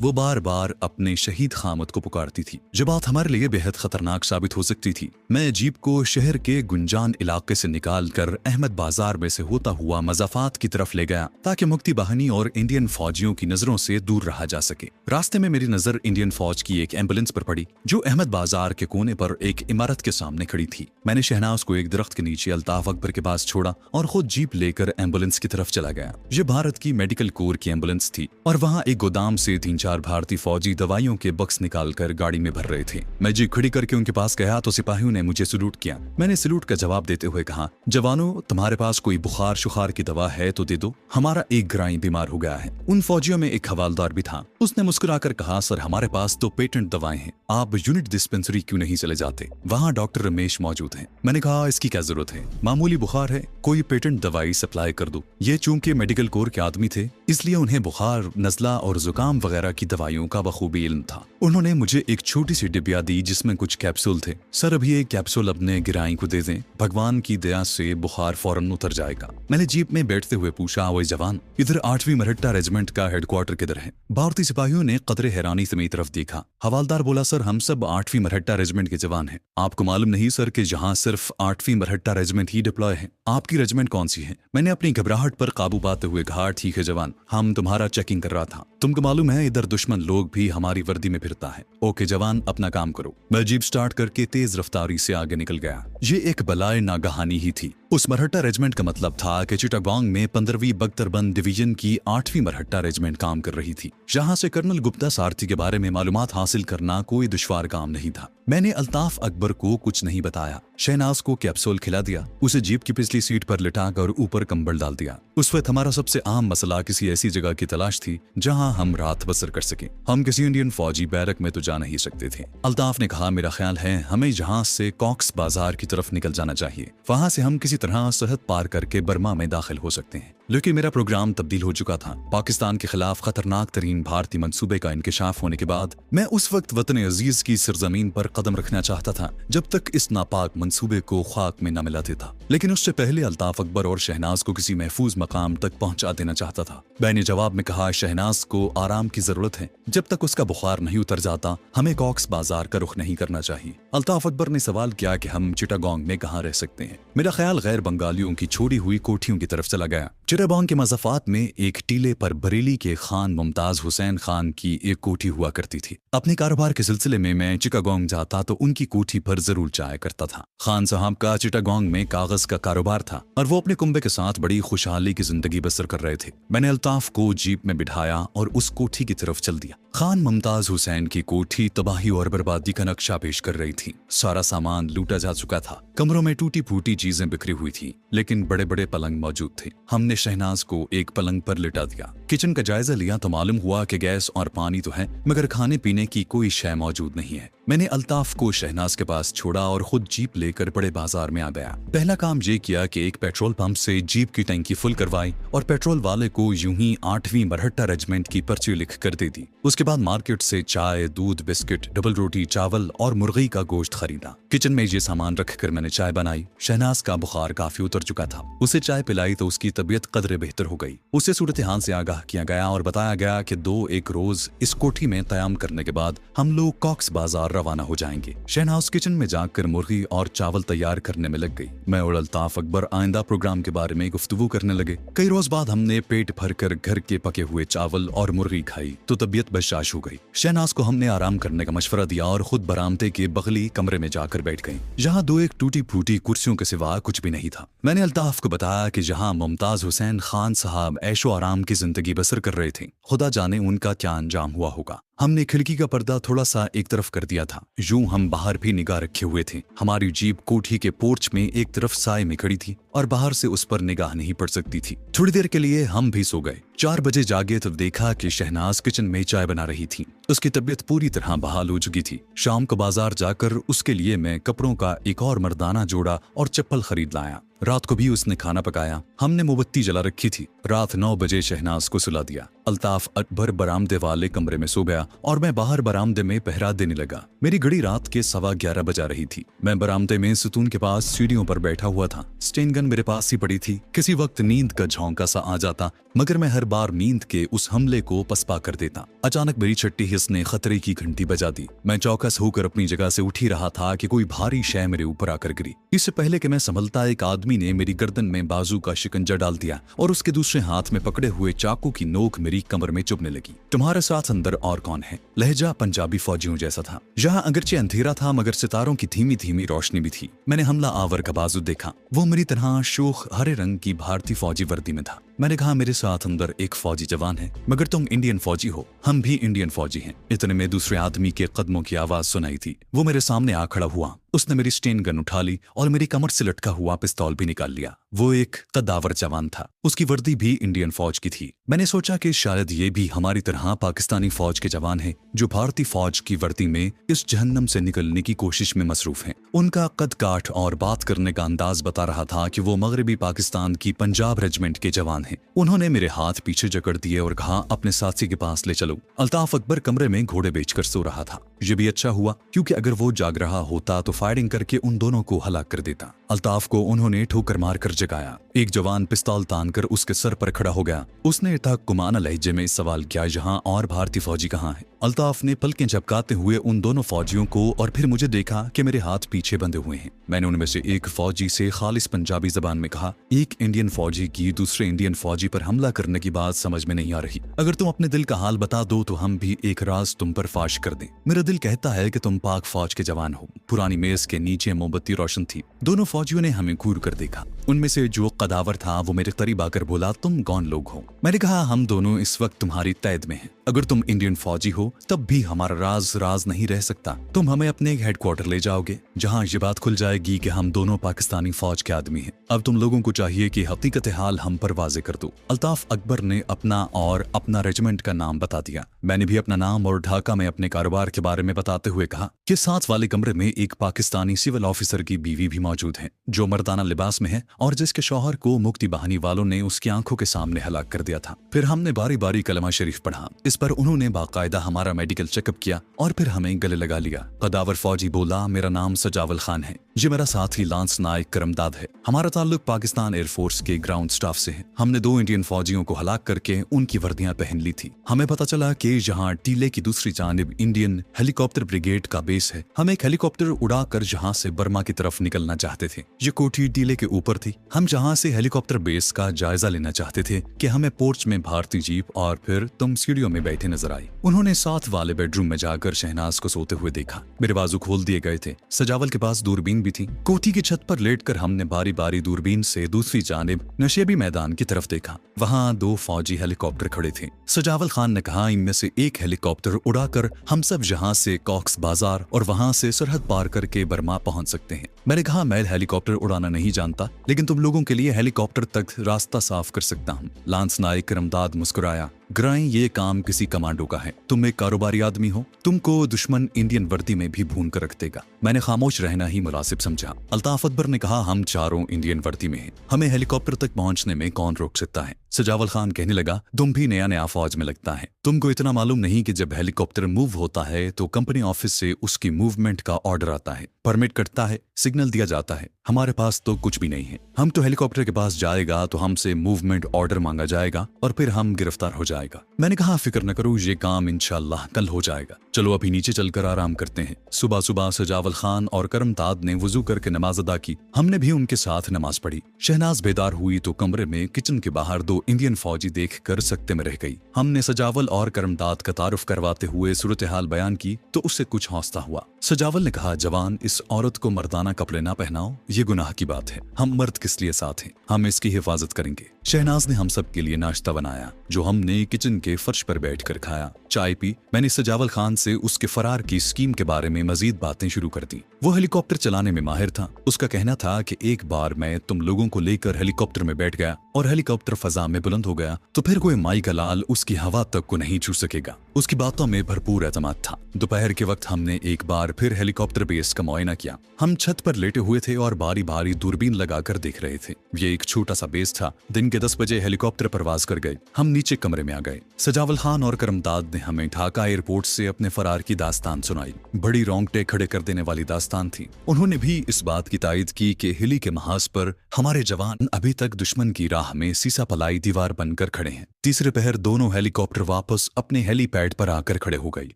वो बार बार अपने शहीद खामद को पुकारती थी, जो बात हमारे लिए बेहद खतरनाक साबित हो सकती थी। मैं जीप को शहर के गुंजान इलाके से निकालकर अहमद बाजार में से होता हुआ मज़ाफात की तरफ ले गया ताकि मुक्ति बाहिनी और इंडियन फौजियों की नजरों से दूर रहा जा सके। रास्ते में मेरी नजर इंडियन फौज की एक एम्बुलेंस पर पड़ी जो अहमद बाजार के कोने पर एक इमारत के सामने खड़ी थी। मैंने शहनाज को एक दरख्त के नीचे अल्ताफ अकबर के पास छोड़ा और खुद जीप लेकर एम्बुलेंस की तरफ चला गया। ये भारत की मेडिकल कोर की एम्बुलेंस थी और वहाँ एक गोदाम से 3-4 भारतीय फौजी दवाइयों के बक्स निकालकर गाड़ी में भर रहे थे। मैं जीप खड़ी करके उनके पास गया तो सिपाहियों ने मुझे सलूट किया। मैंने सलूट का जवाब देते हुए कहा, जवानों, तुम्हारे पास कोई बुखार शुखार की दवा है तो दे दो, हमारा एक ग्राई बीमार हो गया है। उन फौजियों में एक हवालदार भी था। उसने मुस्कुराकर कहा, सर हमारे पास तो पेटेंट दवाएं हैं, आप यूनिट डिस्पेंसरी क्यों नहीं चले जाते, वहाँ डॉक्टर रमेश मौजूद हैं। मैंने कहा, इसकी क्या जरूरत है, मामूली बुखार है, कोई पेटेंट दवाई सप्लाई कर दो। ये चूंकि मेडिकल कोर के आदमी थे इसलिए उन्हें बुखार, नजला और जुकाम वगैरह की दवाइयों का बखूबी इल्म था। उन्होंने मुझे एक छोटी सी डिब्बिया दी जिसमें कुछ कैप्सूल थे। सर अभी एक कैप्सूल अपने गिराई को दे दें, भगवान की दया से बुखार फौरन उतर जाएगा। मैंने जीप में बैठते हुए पूछा, वो जवान, इधर 8वीं मरहट्टा रेजिमेंट का हेडक्वार्टर किधर है? भारतीय सिपाहियों ने कदरे हैरानी से मेरी तरफ देखा। हवालदार बोला, सर हम सब 8वीं मरहट्टा रेजिमेंट के जवान हैं। आपको मालूम नहीं सर कि यहाँ सिर्फ 8वीं मरहट्टा रेजिमेंट ही डिप्लॉय है। आपकी रेजिमेंट कौन सी है? मैंने अपनी घबराहट पर काबू पाते हुए कहा, ठीक है जवान, हम तुम्हारा चेकिंग कर रहा था। तुमको मालूम है इधर दुश्मन लोग भी हमारी वर्दी में फिरता है। ओके जवान, अपना काम करो। मैं जीप स्टार्ट करके तेज रफ्तारी से आगे निकल गया। ये एक बलाए नागहानी ही थी। उस मरहट्टा रेजिमेंट का मतलब था कि चिटागोंग में 15वीं बख्तरबंद डिवीजन की 8वीं मरहट्टा रेजिमेंट काम कर रही थी। जहां से कर्नल गुप्ता सारथी के बारे में मालूमात हासिल करना कोई दुश्वार काम नहीं था। मैंने अल्ताफ अकबर को कुछ नहीं बताया। शहनाज को कैप्सूल खिला दिया, उसे जीप की पिछली सीट पर लिटाकर ऊपर कंबल डाल दिया। उस वक्त हमारा सबसे आम मसला किसी ऐसी जगह की तलाश थी जहां हम रात बसर कर सके। हम किसी इंडियन फौजी बैरक में तो जा नहीं सकते थे। अल्ताफ ने कहा, मेरा ख्याल है हमें जहां से कॉक्स बाजार की तरफ निकल जाना चाहिए, वहां से हम किसी तरह सरहद पार करके बर्मा में दाखिल हो सकते हैं। लेकिन मेरा प्रोग्राम तब्दील हो चुका था। पाकिस्तान के खिलाफ खतरनाक तरीन भारतीय मंसूबे का इंकशाफ होने के बाद मैं उस वक्त वतन अजीज की सरजमीन पर कदम रखना चाहता था जब तक इस नापाक मंसूबे को खाक में न मिला देता। लेकिन उससे पहले अल्ताफ अकबर और शहनाज को किसी महफूज मकाम तक पहुंचा देना चाहता था। मैंने जवाब में कहा, शहनाज को आराम की जरूरत है, जब तक उसका बुखार नहीं उतर जाता हमें कॉक्स बाजार का रुख नहीं करना चाहिए। अल्ताफ अकबर ने सवाल किया कि हम चिटागोंग में कहाँ रह सकते हैं। मेरा ख्याल गैर बंगालियों की छोड़ी हुई कोठियों की तरफ चला गया। चिटागोंग के मज़ाफात में एक टीले पर बरेली के खान मुमताज हुसैन खान की एक कोठी हुआ करती थी। अपने कारोबार के सिलसिले में मैं चिटागोंग जाता तो उनकी कोठी पर जरूर जाया करता था। खान साहब का चिटागोंग में कागज का कारोबार था और वो अपने कुंबे के साथ बड़ी खुशहाली की जिंदगी बसर कर रहे थे। मैंने अल्ताफ को जीप में बिठाया और उस कोठी की तरफ चल दिया। खान मुमताज हुसैन की कोठी तबाही और बर्बादी का नक्शा पेश कर रही थी। सारा सामान लूटा जा चुका था। कमरों में टूटी फूटी चीजें बिखरी हुई थी, लेकिन बड़े बड़े पलंग मौजूद थे। हमने शहनाज को एक पलंग पर लिटा दिया। किचन का जायजा लिया तो मालूम हुआ कि गैस और पानी तो है मगर खाने पीने की कोई शय मौजूद नहीं है। मैंने अल्ताफ को शहनाज के पास छोड़ा और खुद जीप लेकर बड़े बाजार में आ गया। पहला काम ये किया कि एक पेट्रोल पंप से जीप की टंकी फुल करवाई और पेट्रोल वाले को यूं ही 8वीं मरहट्टा रेजिमेंट की पर्ची लिख कर दे दी। उसके बाद मार्केट से चाय, दूध, बिस्किट, डबल रोटी, चावल और मुर्गी का गोश्त खरीदा। किचन में ये सामान रखकर मैंने चाय बनाई। शहनाज का बुखार काफी उतर चुका था। उसे चाय पिलाई तो उसकी तबीयत कदरे बेहतर हो गई। उसे सूरत हाल से आगाह किया गया और बताया गया कि 2-1 रोज इस कोठी में कयाम करने के बाद हम लोग कॉक्स बाजार रवाना हो जाएंगे। शहनाज किचन में जाकर मुर्गी और चावल तैयार करने में लग गई। मैं और अल्ताफ अकबर आइंदा प्रोग्राम के बारे में गुफ्तगू करने लगे। कई रोज बाद हमने पेट भरकर घर के पके हुए चावल और मुर्गी खाई तो तबीयत बशाश हो गई। शहनाज को हमने आराम करने का मशवरा दिया और खुद बरामदे के बगली कमरे में जाकर बैठ गई, जहाँ 2-1 टूटी फूटी कुर्सियों के सिवा कुछ भी नहीं था। मैंने अल्ताफ को बताया कि जहाँ मुमताज हुसैन खान साहब ऐशो आराम की जिंदगी बसर कर रहे थे, खुदा जाने उनका क्या अंजाम हुआ होगा। हमने खिड़की का पर्दा थोड़ा सा एक तरफ कर दिया था। यूं हम बाहर भी निगाह रखे हुए थे। हमारी जीप कोठी के पोर्च में एक तरफ साए में खड़ी थी और बाहर से उस पर निगाह नहीं पड़ सकती थी। थोड़ी देर के लिए हम भी सो गए। 4 बजे जागे तो देखा कि शहनाज किचन में चाय बना रही थी। उसकी तबीयत पूरी तरह बहाल हो चुकी थी। शाम को बाजार जाकर उसके लिए मैं कपड़ों का एक और मर्दाना जोड़ा और चप्पल खरीद लाया। रात को भी उसने खाना पकाया। हमने मोमबत्ती जला रखी थी। रात 9 बजे शहनाज को सुला दिया। अल्ताफ अकबर बरामदे वाले कमरे में सो गया और मैं बाहर बरामदे में पहरा देने लगा। मेरी घड़ी रात के 11:15 बजा रही थी। मैं बरामदे में सुतून के पास सीढ़ियों पर बैठा हुआ था। स्टेन गन मेरे पास ही पड़ी थी। किसी वक्त नींद का झोंका सा आ जाता, मगर मैं हर बार नींद के उस हमले को पसपा कर देता। अचानक मेरी छठी हिस्स ने खतरे की घंटी बजा दी। मैं चौकस होकर अपनी जगह से उठ ही रहा था कि कोई भारी शय मेरे ऊपर आकर गिरी। इससे पहले कि मैं संभलता, एक आदमी ने मेरी गर्दन में बाजू का शिकंजा डाल दिया और उसके दूसरे हाथ में पकड़े हुए चाकू की नोक मेरी कमर में चुभने लगी। तुम्हारे साथ अंदर और कौन है? लहजा पंजाबी फौजियों जैसा था। यहाँ अगरचे अंधेरा था, मगर सितारों की धीमी धीमी रोशनी भी थी। मैंने हमला आवर का बाजू देखा। वो मेरी तरह शोख हरे रंग की भारतीय फौजी वर्दी में था। मैंने कहा, मेरे साथ अंदर एक फौजी जवान है, मगर तुम इंडियन फौजी हो। हम भी इंडियन फौजी हैं। इतने में दूसरे आदमी के कदमों की आवाज सुनाई थी। वो मेरे सामने आ खड़ा हुआ। उसने मेरी स्टेन गन उठा ली और मेरी कमर से लटका हुआ पिस्तौल भी निकाल लिया। वो एक कद्दावर जवान था। उसकी वर्दी भी इंडियन फौज की थी। मैंने सोचा कि शायद ये भी हमारी तरह पाकिस्तानी फौज के जवान हैं, जो भारतीय फौज की वर्दी में इस जहन्नम से निकलने की कोशिश में मसरूफ हैं। उनका कद काठ और बात करने का अंदाज बता रहा था कि वो मगरबी पाकिस्तान की पंजाब रेजिमेंट के जवान हैं। उन्होंने मेरे हाथ पीछे जकड़ दिए और कहा, अपने साथी के पास ले चलो। अल्ताफ अकबर कमरे में घोड़े बेचकर सो रहा था। ये भी अच्छा हुआ, क्योंकि अगर वो जाग रहा होता तो फायरिंग करके उन दोनों को हलाक कर देता। अल्ताफ को उन्होंने ठोकर मारकर जगाया। एक जवान पिस्तौल तानकर उसके सर पर खड़ा हो गया। उसने तहकुमाना लहजे में सवाल किया, यहाँ और भारतीय फौजी कहाँ हैं? अल्ताफ ने पलकें झपकाते हुए उन दोनों फौजियों को और फिर मुझे देखा कि मेरे हाथ पीछे बंधे हुए हैं। मैंने उनमें से एक फौजी से खालिस पंजाबी जबान में कहा, एक इंडियन फौजी की दूसरे इंडियन फौजी पर हमला करने की बात समझ में नहीं आ रही। अगर तुम अपने दिल का हाल बता दो तो हम भी एक राज तुम पर फाश कर दें। मेरा दिल कहता है कि तुम पाक फौज के जवान हो। पुरानी मेज के नीचे मोमबत्ती रोशन थी। दोनों फौजियों ने हमें घूर कर देखा। उनमें से जो कदावर था वो मेरे करीब आकर बोला, तुम कौन लोग हो? मैंने कहा, हम दोनों इस वक्त तुम्हारी कैद में हैं। अगर तुम इंडियन फौजी हो तब भी हमारा राज राज नहीं रह सकता। तुम हमें अपने हेडक्वार्टर ले जाओगे, जहां ये बात खुल जाएगी कि हम दोनों पाकिस्तानी फौज के आदमी हैं। अब तुम लोगों को चाहिए कि हकीकत हाल हम पर वाजे कर दो। अल्ताफ अकबर ने अपना और अपना रेजिमेंट का नाम बता दिया। मैंने भी अपना नाम और ढाका में अपने कारोबार के बारे में बताते हुए कहा कि साथ वाले कमरे में एक पाकिस्तानी सिविल ऑफिसर की बीवी भी मौजूद है, जो मर्दाना लिबास में है और जिसके शौहर को मुक्ति बहानी वालों ने उसकी आंखों के सामने हलाक कर दिया था। फिर हमने बारी बारी कलमा शरीफ पढ़ा। इस पर उन्होंने बाकायदा हमारा मेडिकल चेकअप किया और फिर हमें गले लगा लिया। कदावर फौजी बोला, मेरा नाम सजावल खान है। ये मेरा साथी लांस नायक करमदाद है। हमारा ताल्लुक पाकिस्तान एयरफोर्स के ग्राउंड स्टाफ से है। हमने 2 इंडियन फौजियों को हलाक करके उनकी वर्दियां पहन ली थी। हमें पता चला कि यहाँ टीले की दूसरी जानिब इंडियन हेलीकॉप्टर ब्रिगेड का बेस है। हम एक हेलीकॉप्टर उड़ाकर जहाँ से बर्मा की तरफ निकलना चाहते थे। ये कोठी टीले के ऊपर थी। हम जहाँ से हेलीकॉप्टर बेस का जायजा लेना चाहते थे कि हमें पोर्च में भारतीय जीप और फिर तुम सीढ़ियों में बैठे नजर आई। उन्होंने साथ वाले बेडरूम में जाकर शहनाज को सोते हुए देखा। मेरे बाजू खोल दिए गए थे। सजावल के पास दूरबीन भी थी। कोठी की छत पर लेटकर हमने बारी बारी दूरबीन से दूसरी जानिब नशेबी मैदान की तरफ देखा। वहाँ 2 फौजी हेलीकॉप्टर खड़े थे। सजावल खान ने कहा, इनमें से एक हेलीकॉप्टर उड़ाकर हम सब यहाँ से कॉक्स बाजार और वहाँ से सरहद पार करके बर्मा पहुँच सकते हैं। मैंने कहा, मैं हेलीकॉप्टर उड़ाना नहीं जानता, लेकिन तुम लोगों के लिए हेलीकॉप्टर तक रास्ता साफ कर सकता हूँ। लांस नायक करमदाद मुस्कुराया, ग्राई, ये काम किसी कमांडो का है। तुम एक कारोबारी आदमी हो। तुमको दुश्मन इंडियन वर्दी में भी भून कर रख देगा। मैंने खामोश रहना ही मुनासिब समझा। अल्ताफ अकबर ने कहा, हम चारों इंडियन वर्दी में हैं। हमें हेलीकॉप्टर तक पहुंचने में कौन रोक सकता है? सजावल खान कहने लगा, तुम भी नया नया फौज में लगता है। तुमको इतना मालूम नहीं कि जब हेलीकॉप्टर मूव होता है तो कंपनी ऑफिस से उसकी मूवमेंट का ऑर्डर आता है, परमिट कटता है, सिग्नल दिया जाता है। हमारे पास तो कुछ भी नहीं है। हम तो हेलीकॉप्टर के पास जाएगा तो हमसे मूवमेंट ऑर्डर मांगा जाएगा और फिर हम गिरफ्तार हो जाएगा। मैंने कहा, फिक्र न करो, ये काम इंशाअल्लाह कल हो जाएगा। चलो अभी नीचे चलकर आराम करते हैं। सुबह सुबह सजावल खान और करमदाद ने वुजू करके नमाज अदा की। हमने भी उनके साथ नमाज पढ़ी। शहनाज बेदार हुई तो कमरे में किचन के बाहर 2 इंडियन फौजी देख कर सकते में रह गई। हमने सजावल और करमदाद का तारुफ करवाते हुए सूरत हाल बयान की तो उससे कुछ हौसला हुआ। सजावल ने कहा, जवान, इस औरत को मर्दाना कपड़े ना पहनाओ, ये गुनाह की बात है। हम मर्द किस लिए साथ हैं? हम इसकी हिफाजत करेंगे। शहनाज ने हम सब के लिए नाश्ता बनाया, जो हमने किचन के फर्श पर बैठकर खाया। चाय पी। मैंने सजावल खान से उसके फरार की स्कीम के बारे में मजीद बातें शुरू कर दी। वो हेलीकॉप्टर चलाने में माहिर था। उसका कहना था कि एक बार मैं तुम लोगों को लेकर हेलीकॉप्टर में बैठ गया और हेलीकॉप्टर फजा में बुलंद हो गया तो फिर कोई माई का लाल उसकी हवा तक को नहीं छू सकेगा। उसकी बातों में भरपूर एतमाद था। दोपहर के वक्त हमने एक बार फिर हेलीकॉप्टर बेस का मुआयना किया। हम छत पर लेटे हुए थे और बारी बारी दूरबीन लगाकर देख रहे थे। ये एक छोटा सा बेस था। दिन के 10 बजे हेलीकॉप्टर परवाज कर गए। हम नीचे कमरे में आ गए। सजावल खान और करमदाद ने हमें ढाका एयरपोर्ट से अपने फरार की दास्तान सुनाई। बड़ी रोंगटे खड़े कर देने वाली दास्तान थी। उन्होंने भी इस बात की तायद की कि हिली के महाज पर हमारे जवान अभी तक दुश्मन की राह में सीसा पलाई दीवार बनकर खड़े हैं। तीसरे पहर दोनों हेलीकॉप्टर वापस अपने हेलीपैड पर आकर खड़े हो गई।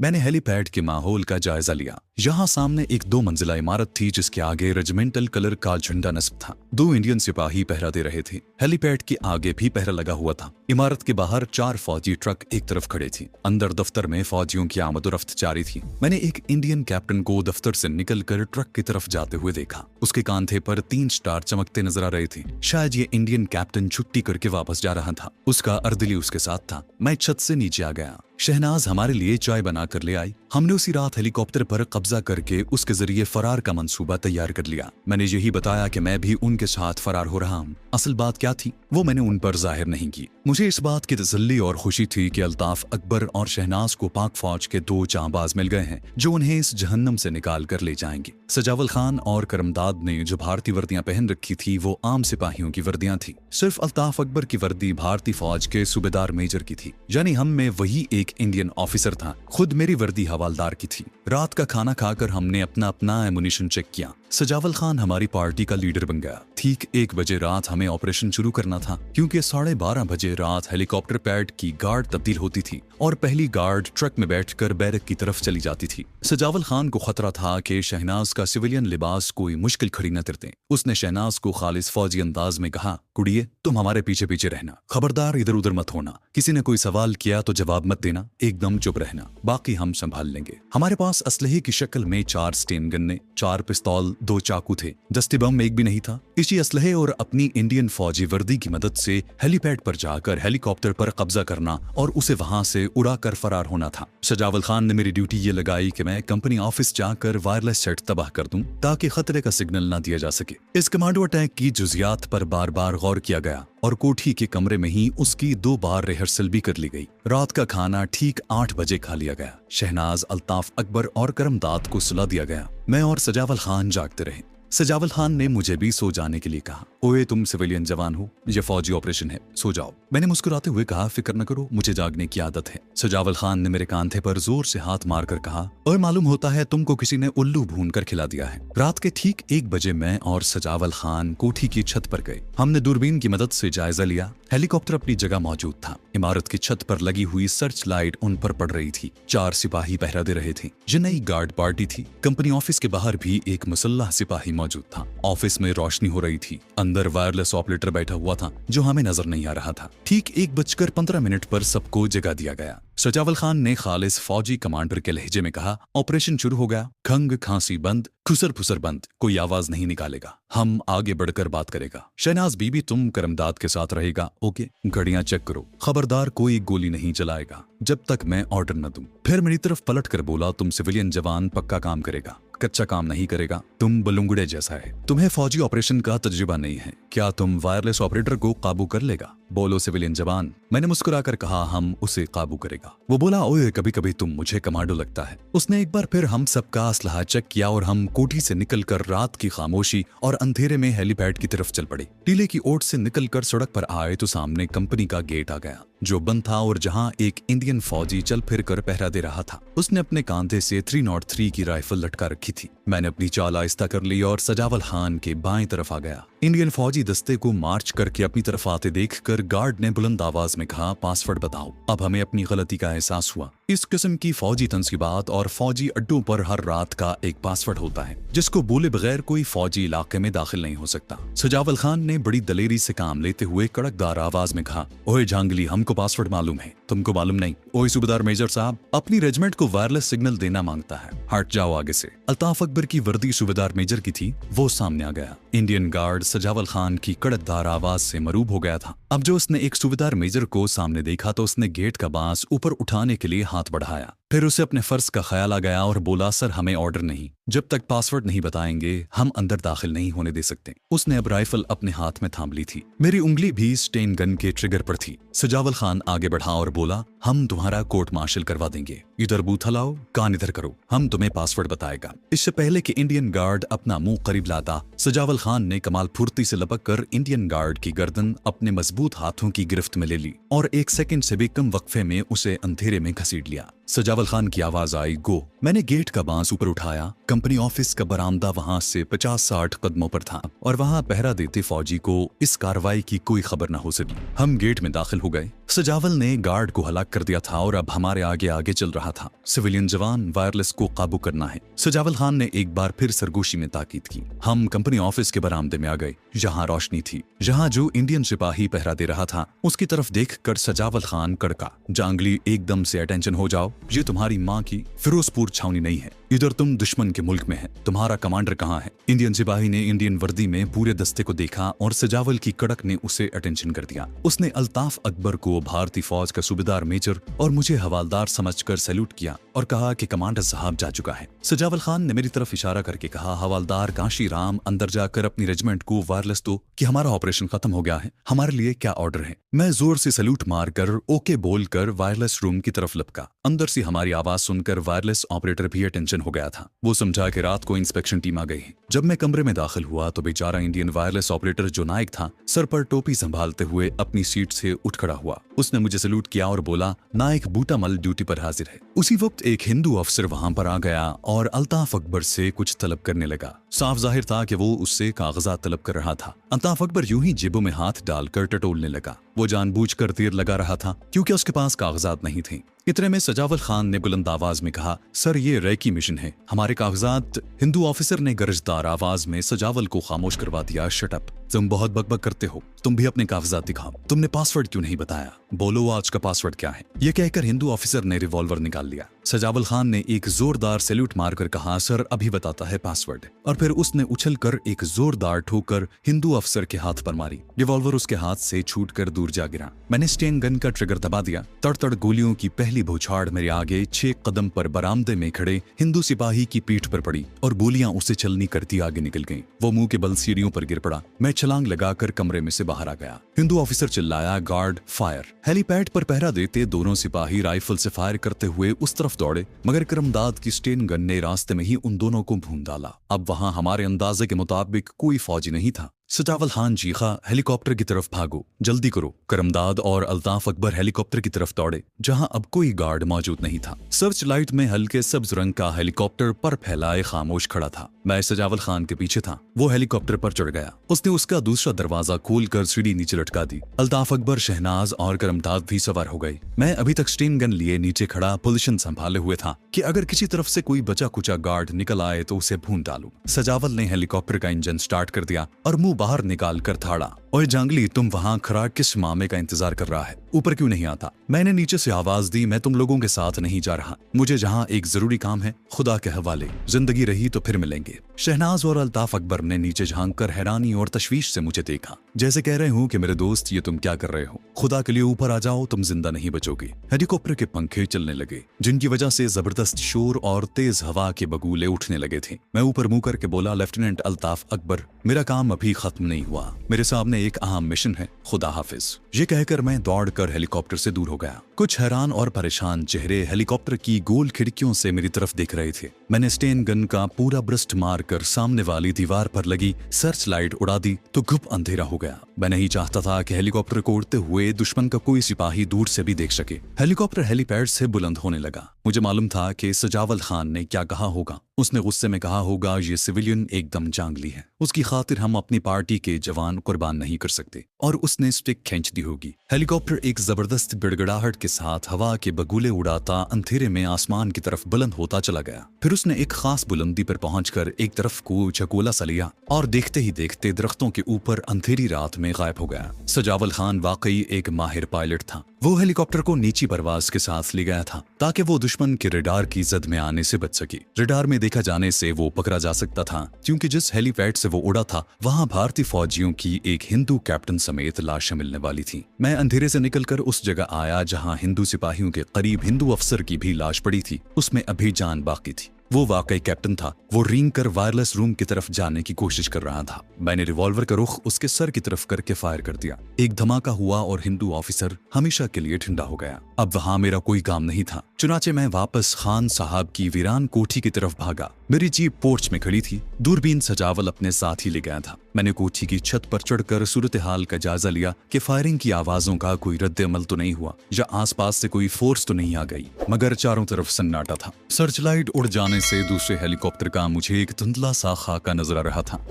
मैंने हेलीपैड के माहौल का जायजा लिया। यहाँ सामने एक 2 मंजिला इमारत थी जिसके आगे रेजिमेंटल कलर का झंडा नस्ब था। 2 इंडियन सिपाही पहरा दे रहे थे। हेलीपैड के आगे भी पहरा लगा हुआ था। इमारत के बाहर 4 फौजी ट्रक एक तरफ खड़े थे। अंदर दफ्तर में फौजियों की आमदोरफ्त जारी थी। मैंने एक इंडियन कैप्टन को दफ्तर से निकलकर ट्रक की तरफ जाते हुए देखा। उसके कांधे पर 3 स्टार चमकते नजर आ रहे थे। शायद ये इंडियन कैप्टन छुट्टी करके वापस जा रहा था। उसका अर्दली उसके साथ था। मैं छत से नीचे आ गया। शहनाज हमारे लिए चाय बनाकर ले आई। हमने उसी रात हेलीकॉप्टर पर कब्जा करके उसके जरिए फरार का मंसूबा तैयार कर लिया। मैंने यही बताया कि मैं भी उनके साथ फरार हो रहा हूँ। असल बात क्या थी वो मैंने उन पर जाहिर नहीं की। मुझे इस बात की तसल्ली और खुशी थी कि अल्ताफ अकबर और शहनाज को पाक फौज के 2 जांबाज मिल गए हैं जो उन्हें इस जहन्नम से निकाल कर ले जाएंगे। सजावल खान और करमदाद ने जो भारतीय वर्दियां पहन रखी थी वो आम सिपाहियों की वर्दियां थी। सिर्फ अल्ताफ अकबर की वर्दी भारतीय फौज के सूबेदार मेजर की थी, यानी हम में वही एक इंडियन ऑफिसर था। खुद मेरी वर्दी हवालदार की थी। रात का खाना खाकर हमने अपना अपना एमुनिशन चेक किया। सजावल खान हमारी पार्टी का लीडर बन गया। ठीक 1 बजे रात हमें ऑपरेशन शुरू करना था क्योंकि 12:30 बजे रात हेलीकॉप्टर पैड की गार्ड तब्दील होती थी और पहली गार्ड ट्रक में बैठकर बैरक की तरफ चली जाती थी। सजावल खान को खतरा था कि शहनाज का सिविलियन लिबास कोई मुश्किल खड़ी न करते। उसने शहनाज को खालिस फौजी अंदाज में कहा, कुड़िए तुम हमारे पीछे पीछे रहना, खबरदार इधर उधर मत होना, किसी ने कोई सवाल किया तो जवाब मत देना, एकदम चुप रहना, बाकी हम संभाल लेंगे। हमारे पास असलहे की शक्ल में 4 स्टेन गन्ने, 4 पिस्तौल, 2 चाकू थे। दस्ती बम एक भी नहीं था। इसी असलहे और अपनी इंडियन फौजी वर्दी की मदद से हेलीपैड पर जाकर हेलीकॉप्टर पर कब्जा करना और उसे वहां से उड़ाकर फरार होना था। सजावल खान ने मेरी ड्यूटी ये लगाई कि मैं कंपनी ऑफिस जाकर वायरलेस सेट तबाह कर दूं ताकि खतरे का सिग्नल न दिया जा सके। इस कमांडो अटैक की जुजियात पर बार बार गौर किया गया और कोठी के कमरे में ही उसकी 2 बार रिहर्सल भी कर ली गई। रात का खाना ठीक 8 बजे खा लिया गया। शहनाज, अल्ताफ अकबर और करमदाद को सुला दिया गया। मैं और सजावल खान जागते रहे। सजावल खान ने मुझे भी सो जाने के लिए कहा। ओए तुम सिविलियन जवान हो, ये फौजी ऑपरेशन है, सो जाओ। मैंने मुस्कुराते हुए कहा, फिक्र न करो, मुझे जागने की आदत है। सजावल खान ने मेरे कांधे पर जोर से हाथ मारकर कहा, और मालूम होता है तुमको किसी ने उल्लू भून कर खिला दिया है। रात के ठीक 1 बजे मैं और सजावल खान कोठी की छत पर गए। हमने दूरबीन की मदद से जायजा लिया। हेलीकॉप्टर अपनी जगह मौजूद था। इमारत की छत पर लगी हुई सर्च लाइट उन पर पड़ रही थी। 4 सिपाही पहरा दे रहे थे। ये नई गार्ड पार्टी थी। कंपनी ऑफिस के बाहर भी एक मुसल्लह सिपाही मौजूद था। ऑफिस में रोशनी हो रही थी। अंदर वायरलेस ऑपरेटर बैठा हुआ था जो हमें नजर नहीं आ रहा था। ठीक 1:15 पर सबको जगा दिया गया। सजावल खान ने खालिस फौजी कमांडर के लहजे में कहा, ऑपरेशन शुरू हो गया। खंग खांसी बंद, खुसर फुसर बंद, कोई आवाज नहीं निकालेगा। हम आगे बढ़कर बात करेगा। शहनाज बीबी तुम करमदाद के साथ रहेगा, ओके? घड़ियां चेक करो, खबरदार कोई गोली नहीं चलाएगा जब तक मैं ऑर्डर न दूं। फिर मेरी तरफ पलट कर बोला, तुम सिविलियन जवान पक्का काम करेगा, कच्चा काम नहीं करेगा। तुम बलुंगड़े जैसा है, तुम्हें फौजी ऑपरेशन का तजुर्बा नहीं है। क्या तुम वायरलेस ऑपरेटर को काबू कर लेगा? बोलो सिविलियन जवान। मैंने मुस्कुराकर कहा, हम उसे काबू करेगा। वो बोला, ओए कभी कभी तुम मुझे कमांडो लगता है। उसने एक बार फिर हम सबका असलहा चेक किया और हम कोठी से निकलकर रात की खामोशी और अंधेरे में हेलीपैड की तरफ चल पड़े। टीले की ओट से निकलकर सड़क पर आए तो सामने कंपनी का गेट आ गया जो बंद था और जहां एक इंडियन फौजी चल फिर कर पहरा दे रहा था। उसने अपने कांधे से 303 की राइफल लटका रखी थी। मैंने अपनी चाल आहिस्ता कर ली और सजावल खान के बाएं तरफ आ गया। इंडियन फौजी दस्ते को मार्च करके अपनी तरफ आते देखकर गार्ड ने बुलंद आवाज में कहा, पासवर्ड बताओ। अब हमें अपनी गलती का एहसास हुआ। इस किस्म की फौजी तंसीबात और फौजी अड्डों पर हर रात का एक पासवर्ड होता है जिसको बोले बगैर कोई फौजी इलाके में दाखिल नहीं हो सकता। सजावल खान ने बड़ी दलेरी से काम लेते हुए कड़कदार आवाज में कहा, ओए झांगली, हमको पासवर्ड मालूम है, तुमको मालूम नहीं। ओए सूबेदार मेजर साहब, अपनी रेजिमेंट को वायरलेस सिग्नल देना मांगता है, हट जाओ आगे से। अल्ताफ अकबर की वर्दी सूबेदार मेजर की थी। वो सामने आ गया। इंडियन गार्ड सजावल खान की कड़कदार आवाज से मरूब हो गया था। अब जो उसने एक सूबेदार मेजर को सामने देखा तो उसने गेट का बांस ऊपर उठाने के लिए हाथ बढ़ाया। फिर उसे अपने फर्ज का ख्याल आ गया और बोला, सर हमें ऑर्डर नहीं, जब तक पासवर्ड नहीं बताएंगे हम अंदर दाखिल नहीं होने दे सकते। उसने अब राइफल अपने हाथ में थाम ली थी। मेरी उंगली भी स्टेन गन के ट्रिगर पर थी। सजावल खान आगे बढ़ा और बोला, हम तुम्हारा कोर्ट मार्शल करवा देंगे, इधर बूथा लाओ, कान इधर करो, हम तुम्हें पासवर्ड बताएगा। इससे पहले कि इंडियन गार्ड अपना मुंह करीब लाता, सजावल खान ने कमाल फुर्ती से लपक कर इंडियन गार्ड की गर्दन अपने मजबूत हाथों की गिरफ्त में ले ली और 1 सेकंड से भी कम वक्फे में उसे अंधेरे में घसीट लिया। सजावल खान की आवाज आई, गो। मैंने गेट का बांस ऊपर उठाया। कंपनी ऑफिस का बरामदा वहां से 50-60 कदमों पर था और वहां पहरा देते फौजी को इस कार्रवाई की कोई खबर न हो सकी। हम गेट में दाखिल हो गए। सजावल ने गार्ड को हलाक कर दिया था और अब हमारे आगे आगे चल रहा था। सिविलियन जवान, वायरलेस को काबू करना है। सजावल खान ने एक बार फिर सरगोशी में ताकीद की। हम कंपनी ऑफिस के बरामदे में आ गए। यहाँ रोशनी थी। जहाँ जो इंडियन सिपाही पहरा दे रहा था उसकी तरफ देख कर सजावल खान कड़का, जांगली एकदम से अटेंशन हो जाओ, ये तुम्हारी माँ की फिरोजपुर छावनी नहीं है, इधर तुम दुश्मन के मुल्क में है, तुम्हारा कमांडर कहाँ है। इंडियन सिपाही ने इंडियन वर्दी में पूरे दस्ते को देखा और सजावल की कड़क ने उसे अटेंशन कर दिया। उसने अल्ताफ अकबर को भारतीय फौज का सूबेदार मेजर और मुझे हवालदार समझकर सैल्यूट किया और कहा कि कमांडर साहब जा चुका है। सजावल खान ने मेरी तरफ इशारा करके कहा, हवालदार काशी राम, अंदर जाकर अपनी रेजिमेंट को वायरलेस दो कि हमारा ऑपरेशन खत्म हो गया है, हमारे लिए क्या ऑर्डर है। मैं जोर से सैल्यूट मारकर ओके बोलकर वायरलेस रूम की तरफ लपका। अंदर से हमारी आवाज सुनकर वायरलेस ऑपरेटर भी अटेंशन हो गया था। वो समझा कि रात को इंस्पेक्शन टीम आ गई है। जब मैं कमरे में दाखिल हुआ तो बेचारा इंडियन वायरलेस ऑपरेटर जो नायक था, सर पर टोपी संभालते हुए अपनी सीट से उठ खड़ा हुआ। उसने मुझे सैल्यूट किया और बोला, नायक बूटामल ड्यूटी पर हाजिर है। उसी वक्त एक हिंदू अफसर वहां पर आ गया और अल्ताफ अकबर से कुछ तलब करने लगा। साफ जाहिर था कि वो उससे कागजात तलब कर रहा था। अल्ताफ अकबर यूं ही जेबों में हाथ डालकर टटोलने लगा। वो जानबूझकर तीर लगा रहा था क्योंकि उसके पास कागजात नहीं थे। इतने में सजावल खान ने बुलंद आवाज में कहा, सर ये रैकी मिशन है, हमारे कागजात। हिंदू ऑफिसर ने गरजदार आवाज में सजावल को खामोश करवा दिया, शट अप, तुम बहुत बकबक करते हो, तुम भी अपने कागजात दिखाओ, तुमने पासवर्ड क्यों नहीं बताया, बोलो आज का पासवर्ड क्या है। ये कहकर हिंदू ऑफिसर ने रिवॉल्वर निकाल लिया। सजावल खान ने एक जोरदार सैल्यूट मारकर कहा, सर अभी बताता है पासवर्ड, और फिर उसने उछलकर एक जोरदार ठोकर हिंदू अफसर के हाथ पर मारी। रिवॉल्वर उसके हाथ से छूटकर दूर जा गिरा। मैंने स्टेन गन का ट्रिगर दबा दिया। तड़-तड़ गोलियों की पहली बौछार मेरे आगे 6 कदम पर बरामदे में खड़े हिंदू सिपाही की पीठ पर पड़ी और गोलियां उसे चलनी करती आगे निकल गईं। वो मुंह के बल सीढ़ियों पर गिर पड़ा। मैं छलांग लगाकर कमरे में से बाहर आ गया। हिंदू ऑफिसर चिल्लाया, गार्ड फायर। हेलीपैड पर पहरा देते दोनों सिपाही राइफल से फायर करते हुए उस तरफ दौड़े, मगर करमदाद की स्टेन गन ने रास्ते में ही उन दोनों को भून डाला। अब वहां हमारे अंदाजे के मुताबिक कोई फौजी नहीं था। सजावल खान चीखा, हेलीकॉप्टर की तरफ भागो, जल्दी करो। करमदाद और अल्ताफ अकबर हेलीकॉप्टर की तरफ दौड़े जहां अब कोई गार्ड मौजूद नहीं था। सर्च लाइट में हल्के सब्ज रंग का हेलीकॉप्टर पर फैलाए खामोश खड़ा था। मैं सजावल खान के पीछे था। वो हेलीकॉप्टर पर चढ़ गया। उसने उसका दूसरा दरवाजा खोलकर सीढ़ी नीचे लटका दी। अल्ताफ अकबर, शहनाज और करमदाद भी सवार हो गए। मैं अभी तक स्टेन गन लिए नीचे खड़ा पोजीशन संभाले हुए था कि अगर किसी तरफ से कोई बचा कुचा गार्ड निकल आए तो उसे भून डालूं। सजावल ने हेलीकॉप्टर का इंजन स्टार्ट कर दिया और मुंह बाहर निकाल कर थाड़ा, ओए जांगली, तुम वहां खड़ा किस मामे का इंतजार कर रहा है, ऊपर क्यों नहीं आता। मैंने नीचे से आवाज दी, मैं तुम लोगों के साथ नहीं जा रहा, मुझे जहां एक जरूरी काम है, खुदा के हवाले, जिंदगी रही तो फिर मिलेंगे। शहनाज और अल्ताफ अकबर ने नीचे झांक कर हैरानी और तशवीश से मुझे देखा, जैसे कह रहे हूँ कि मेरे दोस्त ये तुम क्या कर रहे हो, खुदा के लिए ऊपर आ जाओ, तुम जिंदा नहीं बचोगे। हेलीकॉप्टर के पंखे चलने लगे जिनकी वजह से जबरदस्त शोर और तेज हवा के बगुले उठने लगे थे। मैं ऊपर मुंह करके बोला, लेफ्टिनेंट अल्ताफ अकबर, मेरा काम अभी खत्म नहीं हुआ, मेरे सामने एक अहम मिशन है, खुदा हाफिज। ये कहकर मैं दौड़कर हेलीकॉप्टर से दूर हो गया। कुछ हैरान और परेशान चेहरे हेलीकॉप्टर की गोल खिड़कियों से मेरी तरफ देख रहे थे। मैंने स्टेन गन का पूरा ब्रस्ट मारकर सामने वाली दीवार पर लगी सर्च लाइट उड़ा दी तो गुप अंधेरा हो गया। मैं नहीं चाहता था कि हेलीकॉप्टर को उड़ते हुए दुश्मन का कोई सिपाही दूर से भी देख सके। हेलीकॉप्टर हेलीपैड से बुलंद होने लगा। मुझे मालूम था कि सजावल खान ने क्या कहा होगा। उसने गुस्से में कहा होगा, ये सिविलियन एकदम जांगली है, उसकी खातिर हम अपनी पार्टी के जवान कुर्बान नहीं कर सकते, और उसने स्टिक खींच दी होगी। हेलीकॉप्टर एक जबरदस्त गिड़गिड़ाहट के साथ हवा के बगुले उड़ाता अंधेरे में आसमान की तरफ बुलंद होता चला गया। फिर उसने एक खास बुलंदी पर पहुंचकर एक तरफ को चकोला सा लिया और देखते ही देखते दरख्तों के ऊपर अंधेरी रात में गायब हो गया। सजावल खान वाकई एक माहिर पायलट था। वो हेलीकॉप्टर को नीची परवाज के साथ ले गया था ताकि वो दुश्मन के रडार की जद में आने से बच सके। रडार में देखा जाने से वो पकड़ा जा सकता था, क्योंकि जिस हेलीपैड से वो उड़ा था वहां भारतीय फौजियों की एक हिंदू कैप्टन समेत लाशें मिलने वाली थी। मैं अंधेरे से निकलकर उस जगह आया जहां हिंदू सिपाहियों के करीब हिंदू अफसर की भी लाश पड़ी थी। उसमें अभी जान बाकी थी। वो वाकई कैप्टन था। वो रेंग कर वायरलेस रूम की तरफ जाने की कोशिश कर रहा था। मैंने रिवॉल्वर का रुख उसके सर की तरफ करके फायर कर दिया। एक धमाका हुआ और हिंदू ऑफिसर हमेशा के लिए ठंडा हो गया। अब वहां मेरा कोई काम नहीं था। चुनाचे मैं वापस खान साहब की वीरान कोठी की तरफ भागा। मेरी जीप पोर्च में खड़ी थी। दूरबीन सजावल अपने साथ ही ले गया था। मैंने कोठी की छत पर चढ़कर सूरत हाल का जायजा लिया कि फायरिंग की आवाजों का कोई रद्द अमल तो नहीं हुआ या आसपास से कोई फोर्स तो नहीं आ गई, मगर चारों तरफ सन्नाटा था। सर्च लाइट उड़ जाने से दूसरे हेलीकॉप्टर का मुझे एक धुंधला सा खाका नजर आ रहा था।